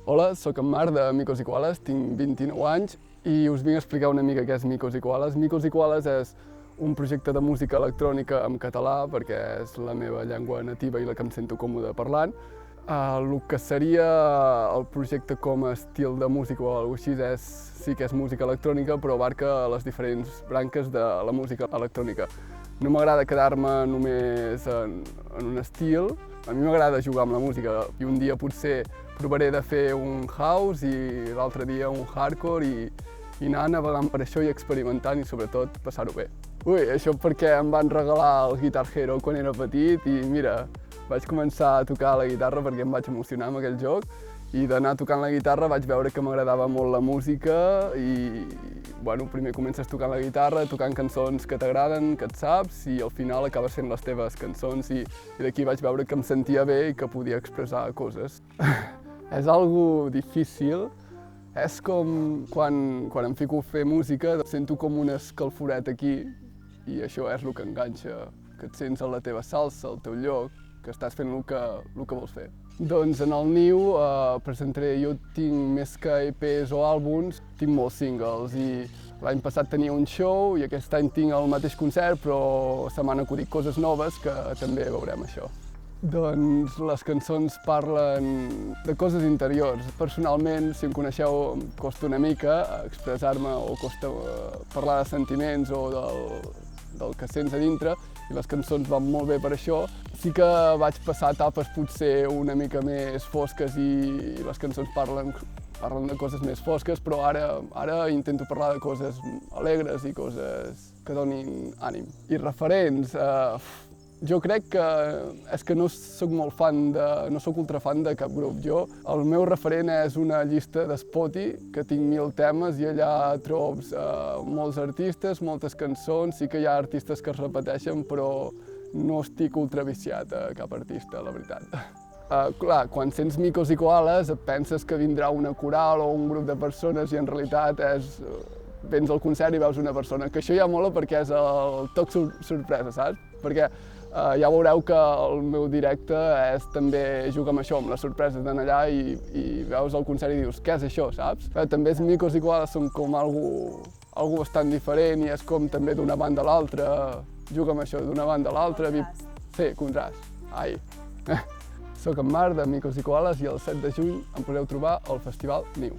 Hola, sóc en Marc de Micos i Koales, tinc 29 anys i us vinc a explicar una mica què és Micos i Koales. Micos i Koales és un projecte de música electrònica en català perquè és la meva llengua nativa i la que em sento còmode parlant. El que seria el projecte com a estil de música o alguna cosa així sí que és música electrònica, però abarca les diferents branques de la música electrònica. No m'agrada quedar-me només en un estil, a mi m'agrada jugar amb la música i un dia potser provaré de fer un house i l'altre dia un hardcore i anar navegant per això i experimentant i sobretot passar-ho bé. Ui, això perquè em van regalar el Guitar Hero quan era petit i mira, vaig començar a tocar la guitarra perquè em vaig emocionar amb aquell joc i d'anar tocant la guitarra vaig veure que m'agradava molt la música i bueno, primer comences tocant la guitarra, tocant cançons que t'agraden, que et saps i al final acabes fent les teves cançons i d'aquí vaig veure que em sentia bé i que podia expressar coses. És algo difícil, és com quan em fico a fer música, sento com un escalforet aquí i això és el que enganxa, que et sents a la teva salsa, al teu lloc, que estàs fent el que vols fer. Doncs en el Niu presentaré, jo tinc més que EPs o àlbums, tinc molts singles i l'any passat tenia un show i aquest any tinc el mateix concert però se m'han acudit coses noves que també veurem això. Doncs les cançons parlen de coses interiors. Personalment, si em coneixeu, em costa una mica expressar-me o costa parlar de sentiments o del que sents a dintre i les cançons van molt bé per això. Sí que vaig passar etapes potser una mica més fosques i les cançons parlen de coses més fosques, però ara intento parlar de coses alegres i coses que donin ànim. I referents, jo crec que és que no soc molt fan no soc ultrafan de cap grup. El meu referent és una llista de Spotify, que tinc 1000 temes i allà trobs molts artistes, moltes cançons, sí que hi ha artistes que es repeteixen, però no estic ultraviciat a cap artista, la veritat. Clar, quan sents Micos i Koales et penses que vindrà una coral o un grup de persones i en realitat vens al concert i veus una persona, que això ja mola perquè és el toc sorpresa, saps? Perquè ja veureu que el meu directe també juga amb això, amb les sorpreses d'anar allà i veus el concert i dius, què és això, saps? També Micos i Koales són com algo bastant diferent i és com també d'una banda a l'altra, juga amb això, d'una banda a l'altra, sí, contrast, ai. Soc en Marc de Micos i Koales i el 7 de juny em podeu trobar al Festival Niu.